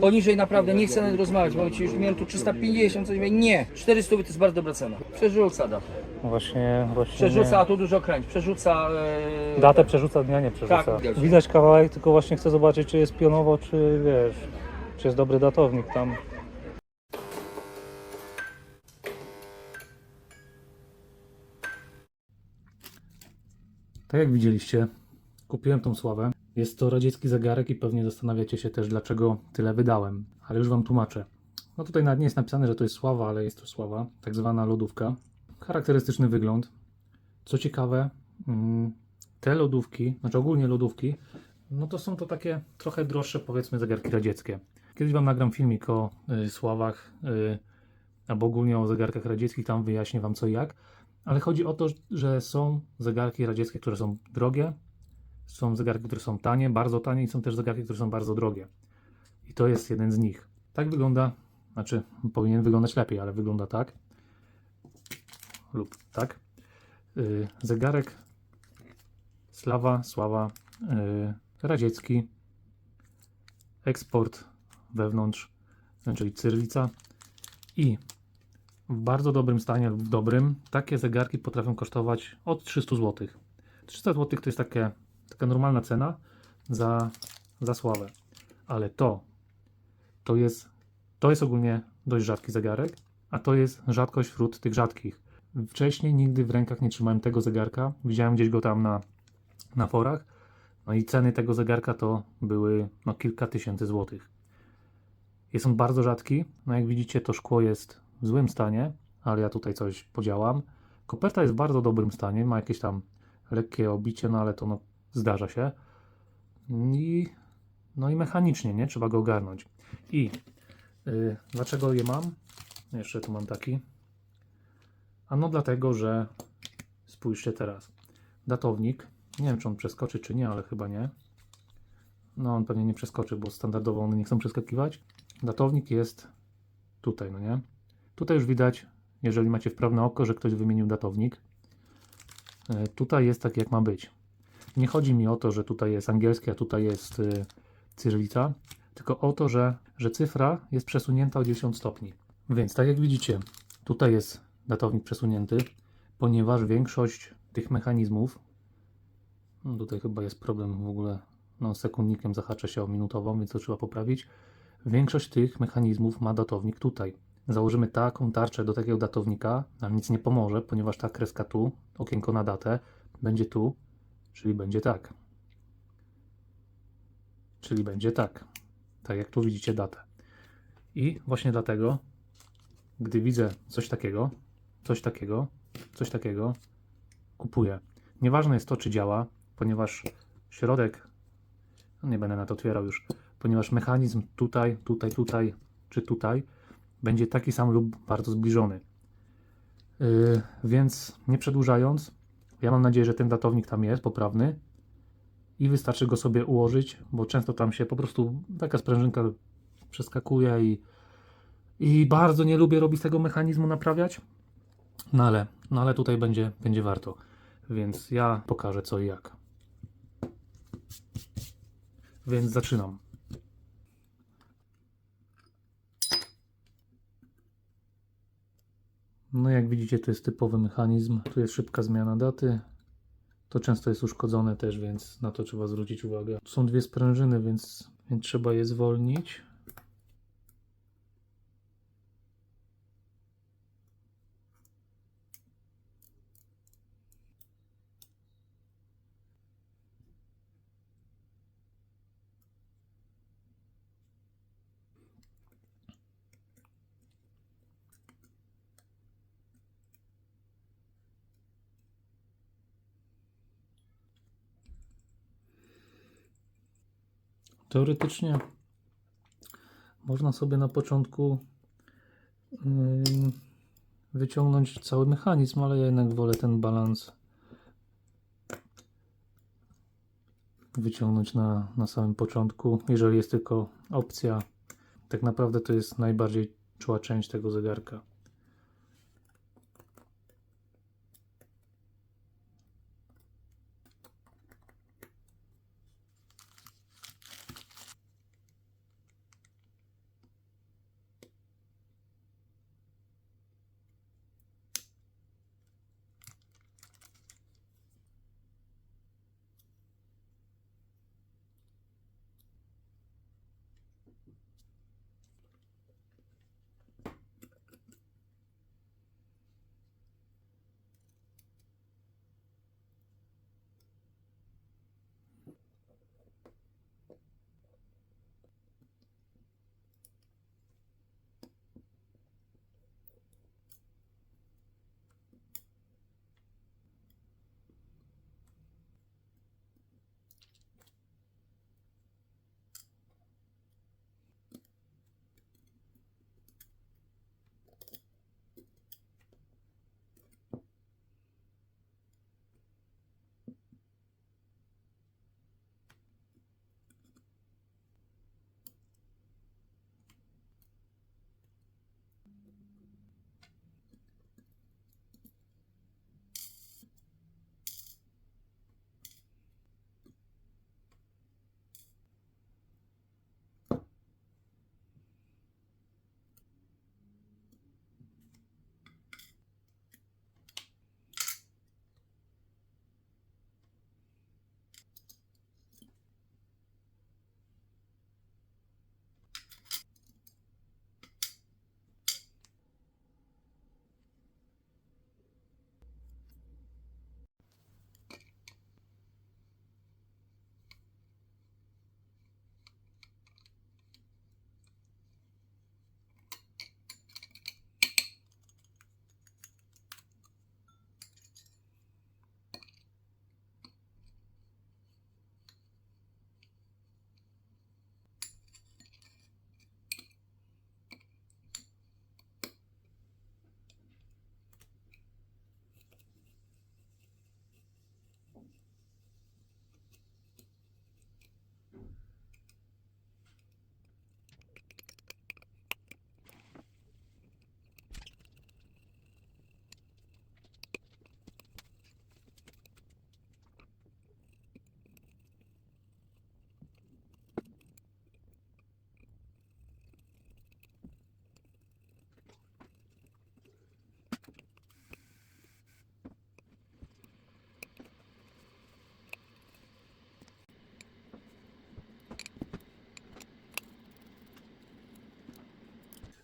Poniżej naprawdę nie chcę nawet rozmawiać, bo ci już miałem tu 350, coś mówię, nie. 400 to jest bardzo dobra cena. Przerzuca datę. Właśnie Przerzuca, a tu dużo kręć. Przerzuca... datę przerzuca, dnia nie przerzuca. Tak, widać. Widać kawałek, tylko właśnie chcę zobaczyć, czy jest pionowo, czy wiesz, czy jest dobry datownik tam. Tak jak widzieliście, kupiłem tą sławę. Jest to radziecki zegarek i pewnie zastanawiacie się też, dlaczego tyle wydałem. Ale już Wam tłumaczę. No tutaj nawet nie jest napisane, że to jest sława, ale jest to sława, tak zwana lodówka. Charakterystyczny wygląd. Co ciekawe, te lodówki, znaczy ogólnie lodówki, no to są to takie trochę droższe, powiedzmy, zegarki radzieckie. Kiedyś Wam nagram filmik o sławach, albo ogólnie o zegarkach radzieckich, tam wyjaśnię Wam co i jak. Ale chodzi o to, że są zegarki radzieckie, które są drogie, są zegarki, które są tanie, bardzo tanie i są też zegarki, które są bardzo drogie. I to jest jeden z nich. Tak wygląda, znaczy powinien wyglądać lepiej, ale wygląda tak lub tak. Zegarek sława, radziecki, eksport wewnątrz, czyli cyrylica i w bardzo dobrym stanie lub w dobrym, takie zegarki potrafią kosztować od 300 zł. 300 zł to jest taka normalna cena za sławę. Ale to jest ogólnie dość rzadki zegarek, a to jest rzadkość wśród tych rzadkich. Wcześniej nigdy w rękach nie trzymałem tego zegarka. Widziałem gdzieś go tam na forach. No i ceny tego zegarka to były no, kilka tysięcy złotych. Jest on bardzo rzadki. No jak widzicie, to szkło jest w złym stanie, ale ja tutaj coś podziałam. Koperta jest w bardzo dobrym stanie. Ma jakieś tam lekkie obicie, no ale to no, zdarza się. No i mechanicznie, nie? Trzeba go ogarnąć. I dlaczego je mam? Jeszcze tu mam taki. Ano dlatego, że spójrzcie teraz. Datownik. Nie wiem, czy on przeskoczy, czy nie, ale chyba nie. No, on pewnie nie przeskoczy, bo standardowo one nie chcą przeskakiwać. Datownik jest tutaj, no nie? Tutaj już widać, jeżeli macie wprawne oko, że ktoś wymienił datownik. Tutaj jest tak, jak ma być. Nie chodzi mi o to, że tutaj jest angielski, a tutaj jest cyrylica, tylko o to, że cyfra jest przesunięta o 90 stopni. Więc tak jak widzicie, tutaj jest datownik przesunięty, ponieważ większość tych mechanizmów, no tutaj chyba jest problem w ogóle, no sekundnikiem zahacza się o minutową, więc to trzeba poprawić. Większość tych mechanizmów ma datownik tutaj. Założymy taką tarczę do takiego datownika, nam nic nie pomoże, ponieważ ta kreska tu, okienko na datę, będzie tu, czyli będzie tak. Czyli będzie tak. Tak jak tu widzicie datę. I właśnie dlatego, gdy widzę coś takiego, kupuję. Nieważne jest to, czy działa, ponieważ środek, no nie będę na to otwierał już, ponieważ mechanizm tutaj, czy tutaj będzie taki sam lub bardzo zbliżony. Więc nie przedłużając, ja mam nadzieję, że ten datownik tam jest, poprawny i wystarczy go sobie ułożyć, bo często tam się po prostu taka sprężynka przeskakuje i bardzo nie lubię robić tego mechanizmu, naprawiać. No ale tutaj będzie warto. Więc ja pokażę co i jak. Więc zaczynam. No jak widzicie, to jest typowy mechanizm. Tu jest szybka zmiana daty. To często jest uszkodzone też, więc na to trzeba zwrócić uwagę. Tu są dwie sprężyny, więc trzeba je zwolnić. Teoretycznie można sobie na początku wyciągnąć cały mechanizm, ale ja jednak wolę ten balans wyciągnąć na samym początku, jeżeli jest tylko opcja. Tak naprawdę to jest najbardziej czuła część tego zegarka.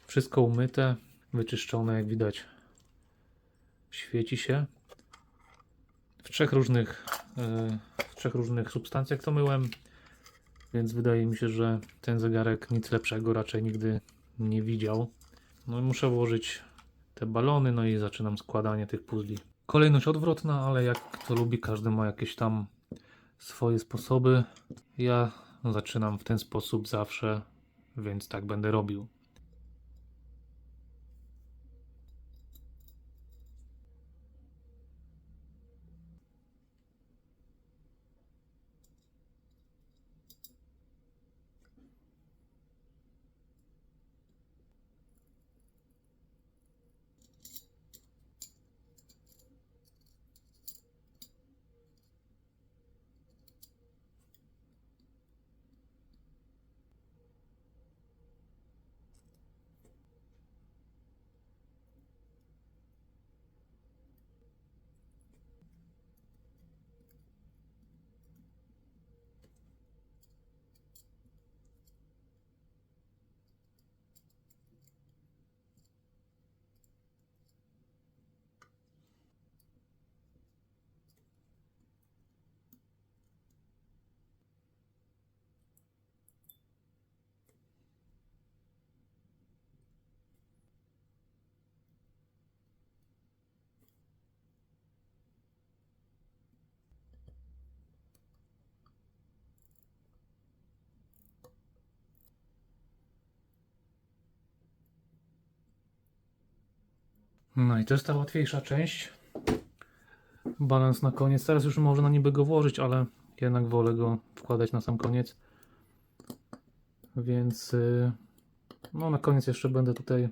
Wszystko umyte, wyczyszczone, jak widać. Świeci się. W trzech różnych substancjach to myłem, więc wydaje mi się, że ten zegarek nic lepszego raczej nigdy nie widział. No i muszę włożyć te balony, no i zaczynam składanie tych puzli. Kolejność odwrotna, ale jak kto lubi, każdy ma jakieś tam swoje sposoby. Ja zaczynam w ten sposób zawsze, więc tak będę robił. No i to jest ta łatwiejsza część. Balans na koniec. Teraz już można niby go włożyć, ale jednak wolę go wkładać na sam koniec. Więc no na koniec jeszcze będę tutaj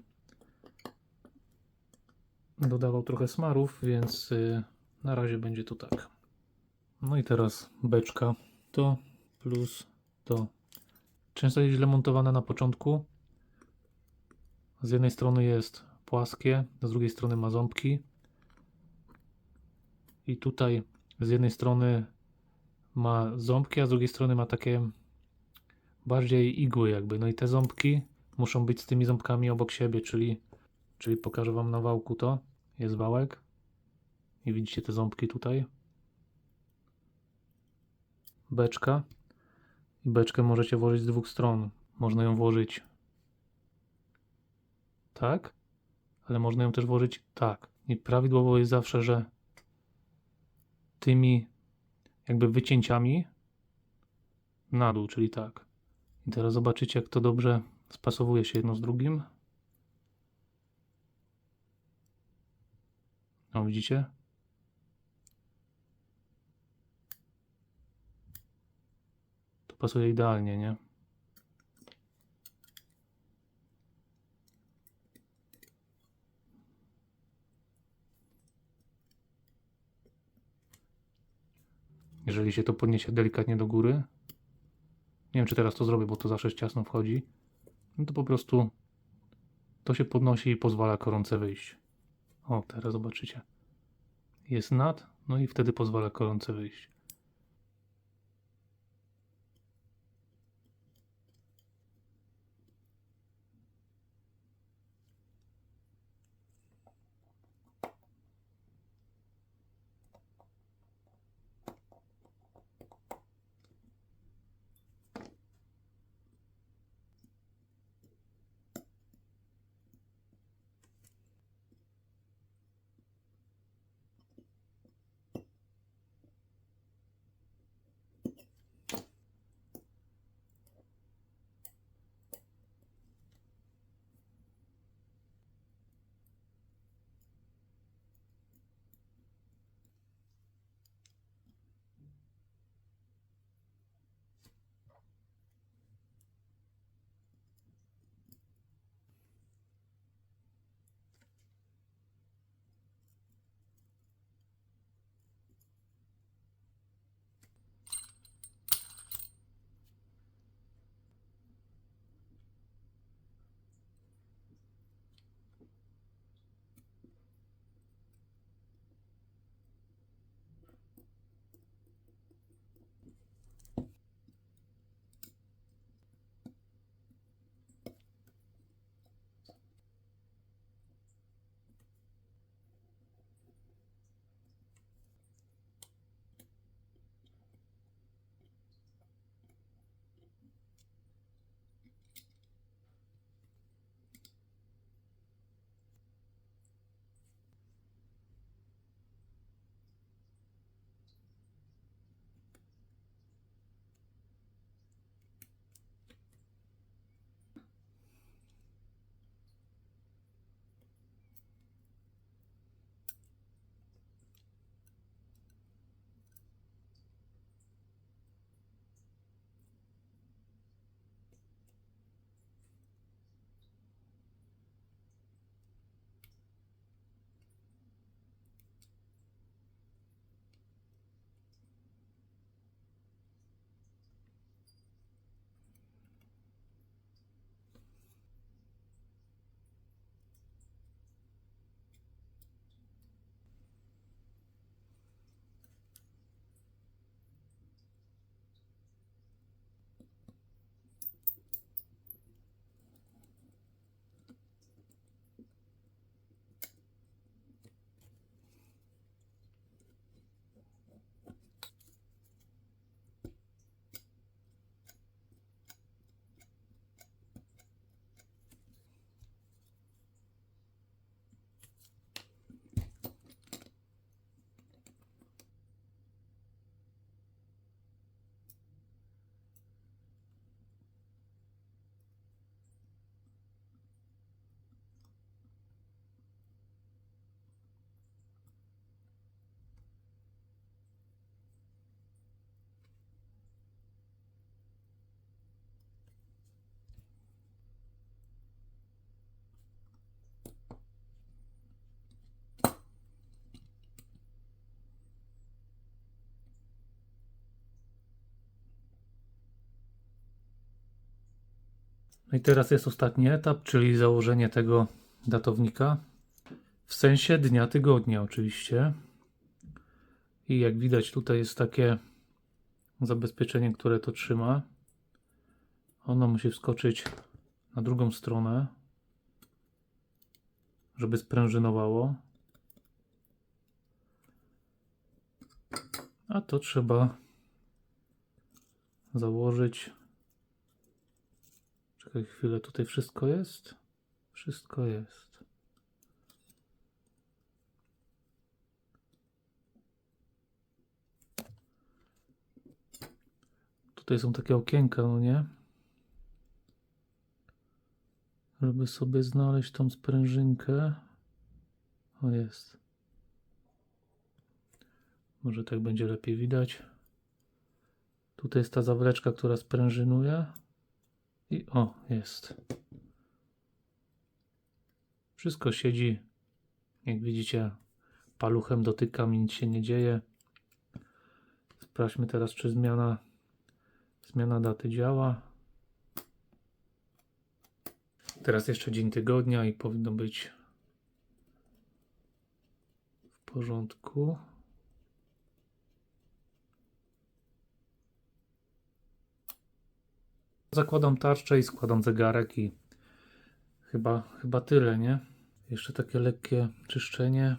dodawał trochę smarów, więc na razie będzie to tak. No i teraz beczka. To plus to. Często jest źle montowane na początku. Z jednej strony jest płaskie, z drugiej strony ma ząbki. I tutaj z jednej strony ma ząbki, a z drugiej strony ma takie bardziej igły jakby. No i te ząbki muszą być z tymi ząbkami obok siebie, czyli pokażę Wam na wałku to. Jest wałek i widzicie te ząbki tutaj. Beczka. I beczkę możecie włożyć z dwóch stron. Można ją włożyć tak, ale można ją też włożyć tak. I prawidłowo jest zawsze, że tymi jakby wycięciami na dół, czyli tak. I teraz zobaczycie, jak to dobrze spasowuje się jedno z drugim. No widzicie? To pasuje idealnie, nie? Jeżeli się to podniesie delikatnie do góry, nie wiem, czy teraz to zrobię, bo to zawsze ciasno wchodzi, no to po prostu to się podnosi i pozwala koronce wyjść. O, teraz zobaczycie. Jest nad, no i wtedy pozwala koronce wyjść. No i teraz jest ostatni etap, czyli założenie tego datownika. W sensie dnia tygodnia oczywiście. I jak widać tutaj jest takie zabezpieczenie, które to trzyma. Ono musi wskoczyć na drugą stronę, żeby sprężynowało. A to trzeba założyć. Czekaj chwilę, tutaj wszystko jest? Wszystko jest. Tutaj są takie okienka, no nie? Żeby sobie znaleźć tą sprężynkę. O, jest. Może tak będzie lepiej widać. Tutaj jest ta zawleczka, która sprężynuje. I o, jest. Wszystko siedzi. Jak widzicie, paluchem dotykam i nic się nie dzieje. Sprawdźmy teraz, czy zmiana daty działa. Teraz jeszcze dzień tygodnia i powinno być w porządku. Zakładam tarczę i składam zegarek i chyba tyle, nie? Jeszcze takie lekkie czyszczenie.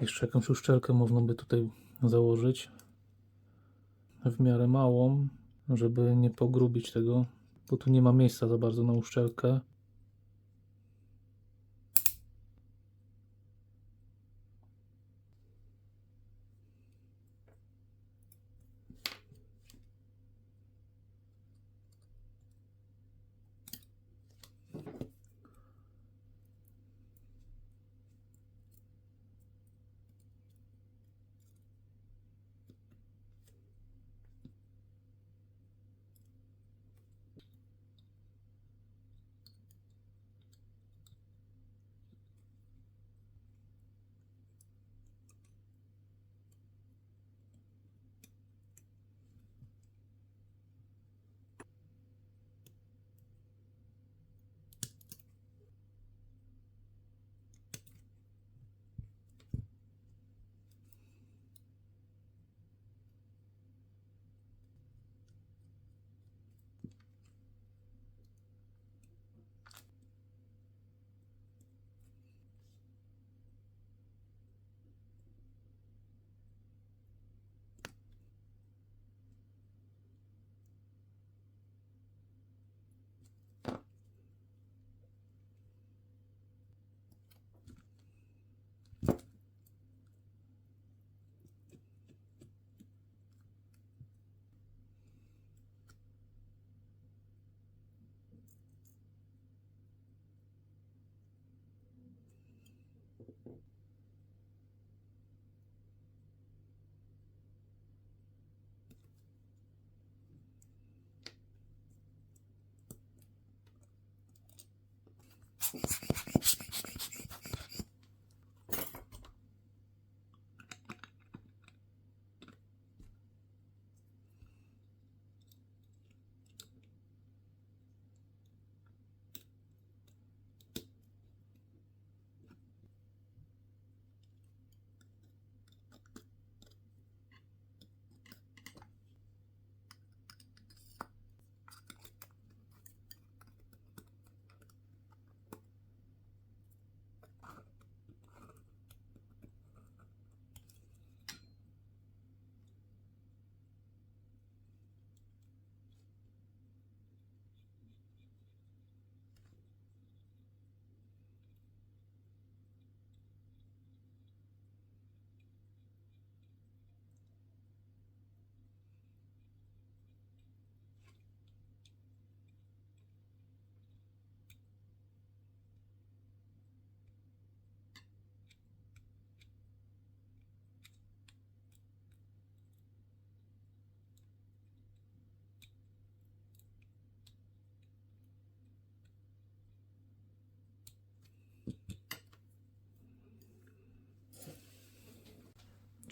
Jeszcze jakąś uszczelkę można by tutaj założyć. W miarę małą, żeby nie pogrubić tego, bo tu nie ma miejsca za bardzo na uszczelkę.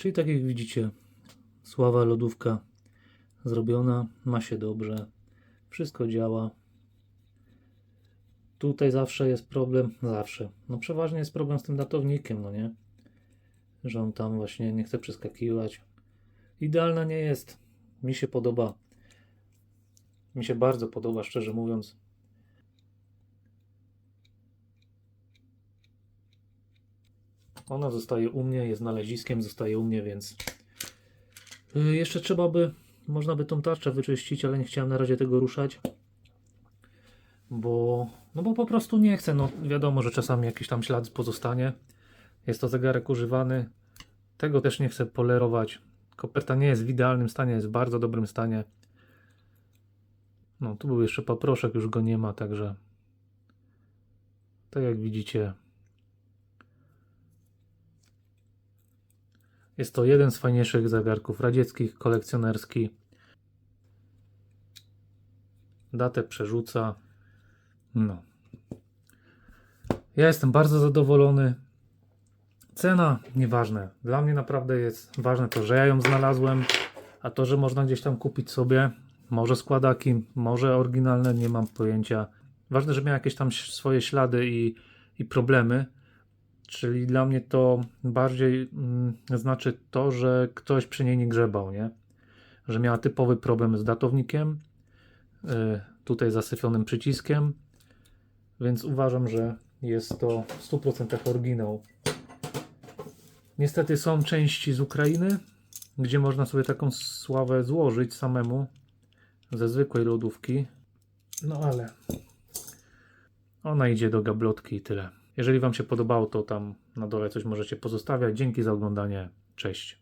Czyli tak jak widzicie, sława lodówka zrobiona, ma się dobrze, wszystko działa. Tutaj zawsze jest problem, no przeważnie jest problem z tym datownikiem, no nie? Że on tam właśnie nie chce przeskakiwać. Idealna nie jest, mi się podoba, mi się bardzo podoba, szczerze mówiąc. Ona zostaje u mnie, jest znaleziskiem, zostaje u mnie, więc jeszcze trzeba by, można by tą tarczę wyczyścić, ale nie chciałem na razie tego ruszać, bo po prostu nie chcę. No wiadomo, że czasami jakiś tam ślad pozostanie. Jest to zegarek używany. Tego też nie chcę polerować. Koperta nie jest w idealnym stanie, jest w bardzo dobrym stanie. No tu był jeszcze paproszek, już go nie ma, także tak jak widzicie, jest to jeden z fajniejszych zegarków radzieckich, kolekcjonerski. Datę przerzuca. No. Ja jestem bardzo zadowolony. Cena nieważne. Dla mnie naprawdę jest ważne to, że ja ją znalazłem, a to, że można gdzieś tam kupić sobie, może składaki, może oryginalne, nie mam pojęcia. Ważne, że miał jakieś tam swoje ślady i problemy. Czyli dla mnie to bardziej znaczy to, że ktoś przy niej nie grzebał, nie? Że miała typowy problem z datownikiem, tutaj zasypionym przyciskiem, więc uważam, że jest to w 100% oryginał. Niestety są części z Ukrainy, gdzie można sobie taką sławę złożyć samemu ze zwykłej lodówki, no ale ona idzie do gablotki i tyle. Jeżeli Wam się podobało, to tam na dole coś możecie pozostawiać. Dzięki za oglądanie. Cześć.